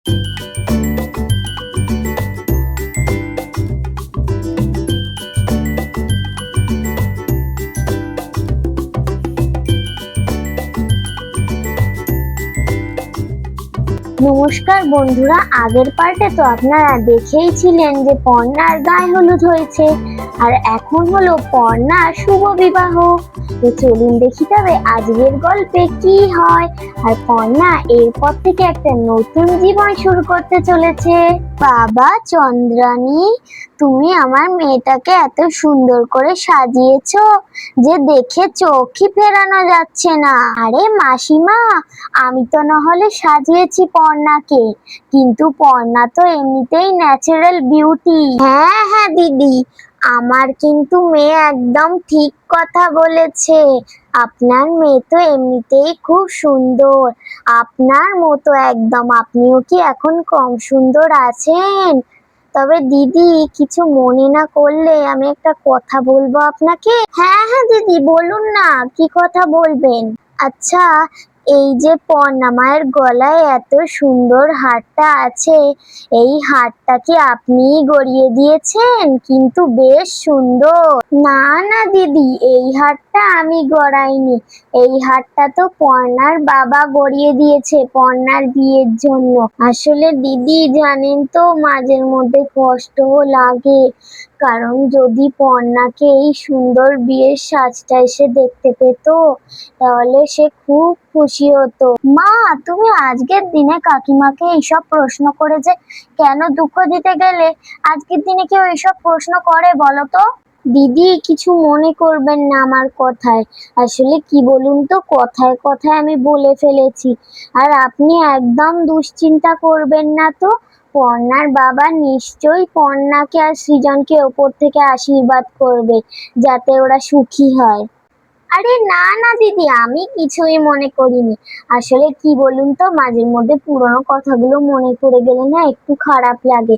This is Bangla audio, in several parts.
নমস্কার বন্ধুরা, আগের পার্টে তো আপনারা দেখেই ছিলেন যে পর্ণার গায়ে হলুদ হয়েছে আর এখন হলো পর্ণার শুভ বিবাহ। তো চলুন দেখি তবে আজকের গল্পে কি হয়। আর পর্ণা এরপর থেকে একটা নতুন জীবন শুরু করতে চলেছে। বাবা চন্দ্রানী, তুমি আমার মেয়েটাকে এত সুন্দর করে সাজিয়েছো যে দেখে চোখই ফেরানো যাচ্ছে না। আরে মাসিমা, আমি তো না হলে সাজিয়েছি পর্ণাকে, কিন্তু পর্ণা তো এমনিতেই ন্যাচারাল বিউটি। হ্যাঁ হ্যাঁ দিদি, আমার কিন্তু মেয়ে একদম ঠিক কথা বলেছে। আপনার মেয়ে তো এমনিতেই খুব সুন্দর, আপনার মতো একদম। আপনিও কি এখন কম সুন্দর আছেন? তবে দিদি, কিছু মনে না করলে আমি একটা কথা বলবো আপনাকে। হ্যাঁ হ্যাঁ দিদি, বলুন না, কি কথা বলবেন? আচ্ছা, এই যে পর্ণা মায়ের গলায় এত সুন্দর হারটা আছে, এই হারটা কি আপনিই গড়িয়ে দিয়েছেন? কিন্তু বেশ সুন্দর। না না দিদি, এই হারটা আমি গড়াইনি। এই হারটা তো পর্ণার বাবা গড়িয়ে দিয়েছে পর্ণার বিয়ের জন্য। আসলে দিদি জানেন তো, মাঝের মধ্যে কষ্টও লাগে, কারণ যদি পর্ণাকে এই সুন্দর বিয়ের সাজটা এসে দেখতে পেত, তাহলে সে খুব খুশি হতো। মা, তুমি আজকের দিনে কাকিমাকে এইসব প্রশ্ন করে যে কেন দুঃখ দিতে গেলে? আজকের দিনে কেউ এইসব প্রশ্ন করে বলো তো? দিদি, কিছু মনে করবেন না আমার কথায়। আসলে কি বলুন তো, কথায় কথায় আমি বলে ফেলেছি। আর আপনি একদম দুশ্চিন্তা করবেন না তো। পর্ণার বাবা নিশ্চয়ই পর্ণাকে আর সৃজনকে ওপর থেকে আশীর্বাদ করবে, যাতে ওরা সুখী হয়। আরে না না দিদি, আমি কিছুই মনে করিনি। আসলে কি বলুন তো, মাঝে মধ্যে পুরনো কথাগুলো মনে পড়ে গেলে না একটু খারাপ লাগে।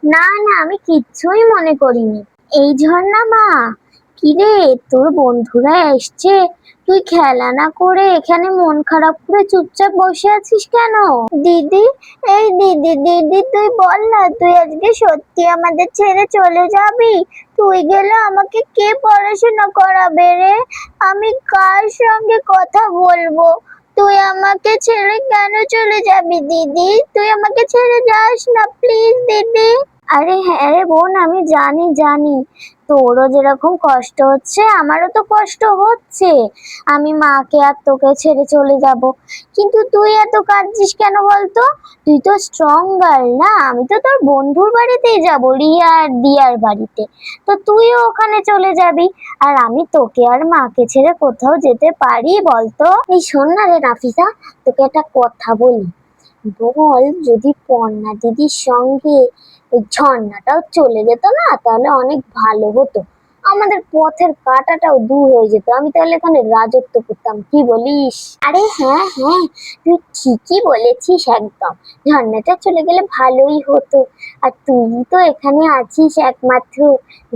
না না, আমি কিচ্ছুই মনে করিনি। এই ঝর্ণা মা, কিরে, তোর বন্ধুরা এসছে, তুই খেলা না করে এখানে মন খারাপ করে চুপচাপ বসে আছিস কেন? দিদি, এই দিদি দিদি, তুই বল না, তুই আজকে সত্যি আমাদের ছেড়ে চলে যাবি? তুই গেলে আমাকে কে পড়াশোনা করাবে রে? আমি কার সঙ্গে কথা বলবো? তুই আমাকে ছেড়ে কেন চলে যাবি দিদি? তুই আমাকে ছেড়ে যাস না প্লিজ দিদি। আরে হ্যাঁ রে বোন, আমি জানি জানি, তোরও যেরকম কষ্ট হচ্ছে আমারও তো কষ্ট হচ্ছে। আমি মাকে আর তোকে ছেড়ে চলে যাব, কিন্তু তুই এত কাঁদছিস কেন বলতো? তুই তো স্ট্রং গার্ল না? আমি তো তোর বন্ধুর বাড়িতেই যাব, রিয়া আর দিয়ার বাড়িতে। তো তুইও ওখানে চলে যাবি, আর আমি তোকে আর মাকে ছেড়ে কোথাও যেতে পারি বলতো? এই শোন না রে নাফিসা, তোকে একটা কথা বলি। বল, যদি পর্ণা দিদির সঙ্গে ওই ঝর্ণাটাও চলে যেত না, তাহলে অনেক ভালো হতো। আমাদের পথের কাঁটাটাও দূর হয়ে যেত, আমি তাহলে এখানে রাজত্ব করতাম। কি বলিস? আরে হ্যাঁ হ্যাঁ, তুই ঠিকই বলেছিস একদম। ঝর্ণাটা চলে গেলে ভালোই হতো। আর তুই তো এখানে আছিস একমাত্র,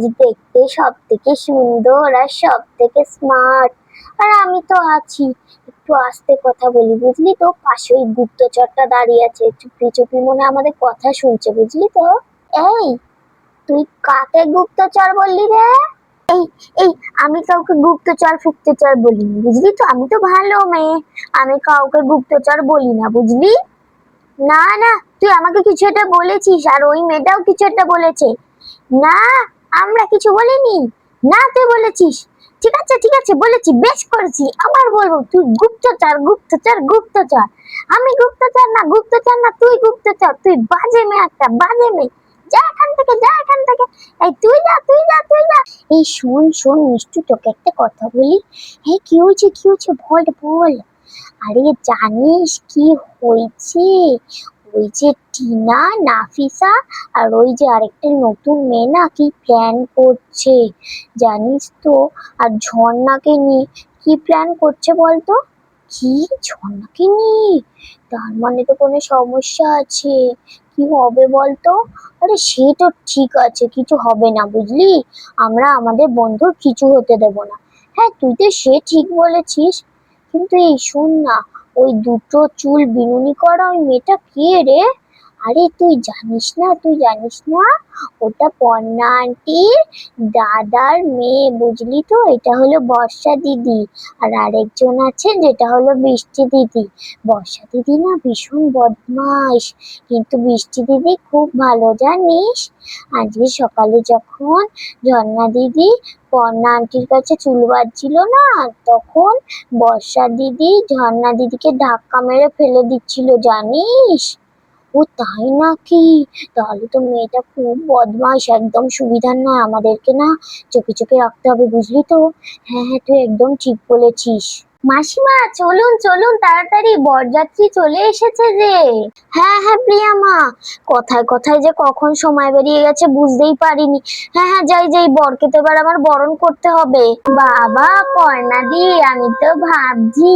যে দেখতে সব থেকে সুন্দর আর সব থেকে স্মার্ট। আর আমি তো আছি। একটু আস্তে কথা বলি বুঝলি তো, পাশে ওই গুপ্তচরটা দাঁড়িয়ে আছে, চুপি চুপি মনে আমাদের কথা শুনছে, বুঝলি তো। এই, তুই কাকে গুপ্তচর বললি রে? এই এই, আমি কাউকে গুপ্তচর ফুক্তচর বলিনি, বুঝলি তো। আমি তো ভালো মেয়ে, আমি কাউকে গুপ্তচর বলি না, বুঝলি। না না, তুই আমাকে কিছু একটা বলেছিস, আর ওই মেয়েটাও কিছু একটা বলেছে। না, আমরা কিছু বলিনি। না, তুই বলেছিস। ঠিক আছে, বলেছি, বেশ করেছি, আবার বলবো, তুই গুপ্তচর গুপ্তচর গুপ্তচর। আমি গুপ্তচর না, গুপ্তচর না, তুই গুপ্তচর। তুই বাজে মেয়ে, একটা বাজে মেয়ে। যা এখান থেকে, যা এখান থেকে। এই তুই যা, তুই যা, তুই যা। এই শোন শোন মিষ্টি, তোকে একটা কথা বলি। এই কি হয়েছে, কি হয়েছে, বল বল। আরে জানিস কি হয়েছে? ওই যে টিনা, নাফিসা আর ওই যে আরেকটা নতুন মেয়ে না কি প্ল্যান করছে, জানিস তো। আর ঝর্ণাকে নিয়ে কি প্ল্যান করছে বলতো? কি, ঝর্ণাকে নিয়ে? তার মানে তো কোনো সমস্যা আছে। কি হবে বলতো? আরে সে তো ঠিক আছে, কিছু হবে না বুঝলি। আমরা আমাদের বন্ধুর কিছু হতে দেব না। হ্যাঁ, তুই তো সে ঠিক বলেছিস, কিন্তু এই শোন না, ওই দুটো চুল বিনুনি করা ওই মেয়েটা কে রে? আরে তুই জানিস না ওটা পর্ণা আন্টির দাদার মেয়ে, বুঝলি তো? এটা হলো বর্ষা দিদি। আর আরেকজন আছে যেটা হলো বৃষ্টি দিদি। বর্ষা দিদি না ভীষণ বদমাস, কিন্তু বৃষ্টি দিদি খুব ভালো, জানিস? আজকে সকালে যখন ঝর্ণা দিদি পর্ণা আন্টির কাছে চুল বাঁধছিল না, তখন বর্ষা দিদি ঝর্ণা দিদিকে ধাক্কা মেরে ফেলে দিচ্ছিল, জানিস? ও তাই নাকি? তাহলে তো মেয়েটা খুব বদমাশ, একদম সুবিধার নয়, আমাদেরকে না চোখে চোখে রাখতে হবে, বুঝলি তো? হ্যাঁ হ্যাঁ, তুই একদম ঠিক বলেছিস। মাসিমা, চলুন চলুন তাড়াতাড়ি, বরযাত্রী চলে এসেছে যে। হ্যাঁ হ্যাঁ প্রিয়া মা, কথায় কথায় যে কখন সময় বেরিয়ে গেছে বুঝতেই পারিনি। হ্যাঁ হ্যাঁ, যাই যাই, বরকে তো এবার আমার বরণ করতে হবে। বাবা পর্ণা দি, আমি তো ভাবছি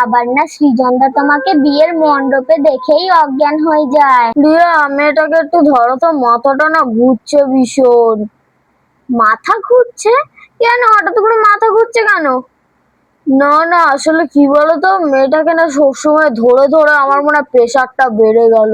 আবার না সৃজনদা তোমাকে বিয়ের মণ্ডপে দেখেই অজ্ঞান হয়ে যায়। প্রিয়া, মেয়েটাকে একটু ধরো তো, মাথাটা না ঘুরছে ভীষণ। মাথা ঘুরছে? কেন, হঠাৎ করে মাথা ঘুরছে কেন? না না, আসলে কি বলতো, মেয়েটাকে না সবসময় ধরে ধরে আমার মনে হয় প্রেশারটা বেড়ে গেল।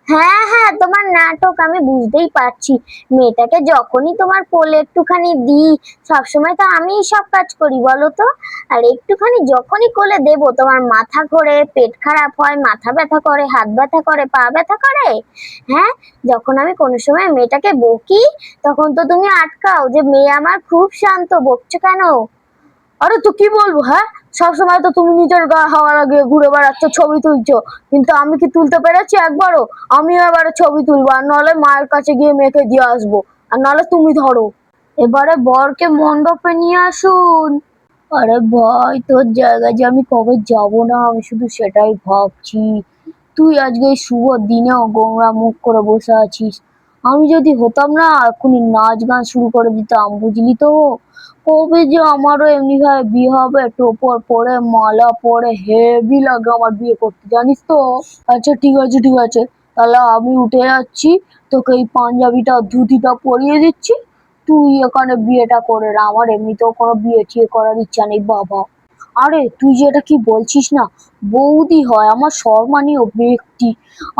হ্যাঁ হ্যাঁ, তোমার নাটক আমি বুঝতেই পারছি। মেয়েটাকে যখনই তোমার কোলে একটুখানি দিই, সবসময় তো আমিই সব কাজ করি বলো তো। আর একটুখানি যখনই কোলে দেব তোমার মাথা ঘোরে, পেট খারাপ হয়, মাথা ব্যথা করে, হাত ব্যথা করে, পা ব্যথা করে। হ্যাঁ, যখন আমি কোনো সময় মেয়েটাকে বকি, তখন তো তুমি আটকাও যে মেয়ে আমার খুব শান্ত, বকছো কেন? আরে তো কি বলবো, হ্যাঁ? সবসময় তো তুমি নিজের গায়ে হাওয়া লাগিয়ে ঘুরে বেড়াচ্ছ, ছবি তুলছো, কিন্তু আমি কি তুলতে পেরেছি একবারও? আমিও এবারে ছবি তুলবো, আর নাহলে মায়ের কাছে গিয়ে মেয়েকে দিয়ে আসবো, আর নাহলে তুমি ধরো। এবারে বরকে মণ্ডপে নিয়ে আসুন। আরে ভাই, তোর জায়গায় যে আমি কবে যাব না, আমি শুধু সেটাই ভাবছি। তুই আজকে এই শুভ দিনেও গোমরা মুখ করে বসে আছিস। আমি যদি হতাম না, এখনই নাচ গান শুরু করে দিতাম, বুঝলি তো? কবে যে আমারও এমনি ভাবে বিয়ে হবে, টোপর পরে মালা পরে হেভি লাগে আমার বিয়ে করতে, জানিস তো? আচ্ছা ঠিক আছে ঠিক আছে, তাহলে আমি উঠে যাচ্ছি, তোকে এই পাঞ্জাবিটা ধুতিটা পরিয়ে দিচ্ছি, তুই এখানে বিয়েটা করে রা, আমার এমনিতেও কোনো বিয়ে টিয়ে করার ইচ্ছা নেই বাবা। আরে তুই যে এটা কি বলছিস না, বৌদি হয় আমার সম্মানীয় ব্যক্তি,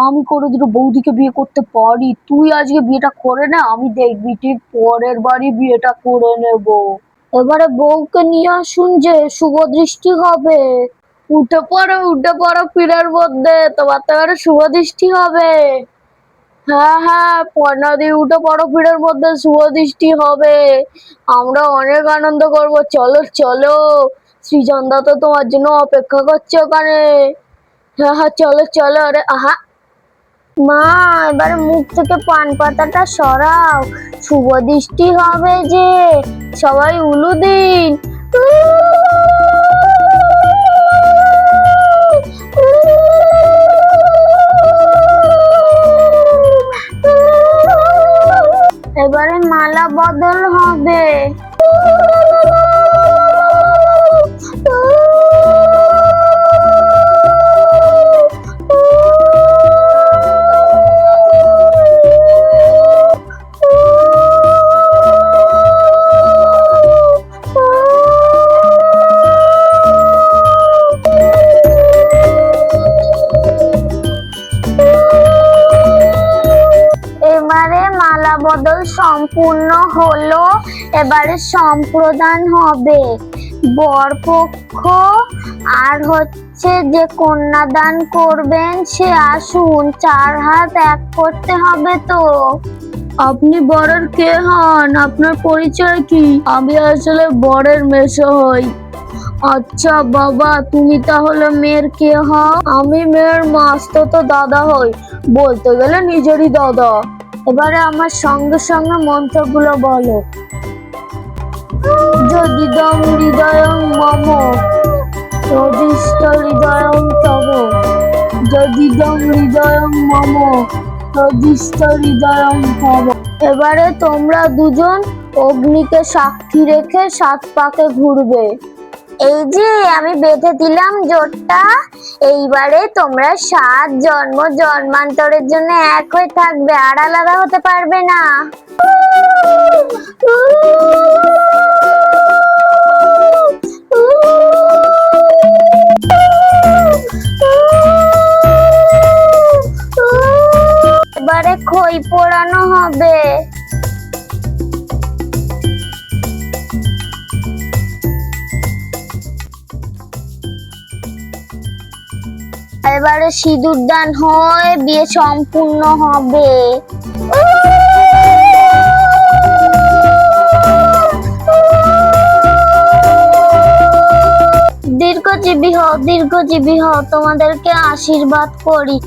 আমি কোনোদিনও বৌদিকে বিয়ে করতে পারি? তুই আজকে বিয়েটা করে না, আমি দেখবি ঠিক পরের বারই বিয়েটা করে নেব। এবারে বউকে নিয়ে আসুন, যে শুভ দৃষ্টি হবে। উঠে পড়ো পীরের মধ্যে, তোমার তো এবারে শুভ দৃষ্টি হবে। হ্যাঁ হ্যাঁ, পয়লা দিয়ে উঠে পড়ো, পীরের মধ্যে শুভ দৃষ্টি হবে। আমরা অনেক আনন্দ করব, চলো চলো। সৃজনদা তো তোমার জন্য অপেক্ষা করছে ওখানে। হ্যাঁ হ্যাঁ, চলো চলো। আরে আহা, মা এবারে মুখ থেকে পান পাতাটা সরাও, শুভ দৃষ্টি হবে যে। সবাই উলু দিন। এবারে মালা বদল হবে। এবারে মালা বদল সম্পূর্ণ হলো, এবারে সম্প্রদান হবে। বরপক্ষ আর হচ্ছে যে কন্যাদান করবেন সে আসুন, 4 হাত এক করতে হবে তো। আপনি বরের কে হন, আপনার পরিচয় কি? আমি আসলে বরের মেসো হই। আচ্ছা বাবা, তুমি তাহলে মেয়ের কে হও? আমি মেয়ের মাস্তুতো দাদা হই, বলতে গেলে নিজেরই দাদা। এবারে আমার সঙ্গে সঙ্গে মন্ত্রগুলো বলো। যদিদং হৃদয়ং মম তদিষ্ট হৃদয়ং তব, যদিদং হৃদয়ং মম তদিষ্ট হৃদয়ং তব। এবারে তোমরা দুজন অগ্নিকে সাক্ষী রেখে 7 পাকে ঘুরবে। এই যে আমি বেঁধে দিলাম জোরটা, এইবারে তোমরা 7 জন্ম জন্মান্তরের জন্য এক হয়ে থাকবে, আর আলাদা হতে পারবে না। এবারে খই পোড়ানো হবে। এবারে সিঁদুর দান হয়ে বিয়ে সম্পূর্ণ হবে। দীর্ঘজীবী হও, তোমাদেরকে আশীর্বাদ করি।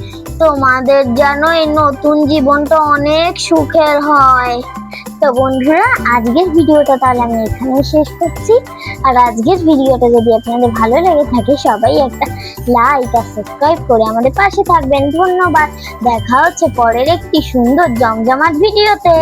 তোমাদের যেন এই নতুন জীবনটা অনেক সুখের হয়। তো বন্ধুরা, আজকের ভিডিওটা তাহলে আমি এখানেই শেষ করছি। আর আজকের ভিডিওটা যদি আপনাদের ভালো লেগে থাকে, সবাই একটা লাইক আর সাবস্ক্রাইব করে আমাদের পাশে থাকবেন। ধন্যবাদ। দেখা হচ্ছে পরের একটি সুন্দর জমজমাট ভিডিওতে।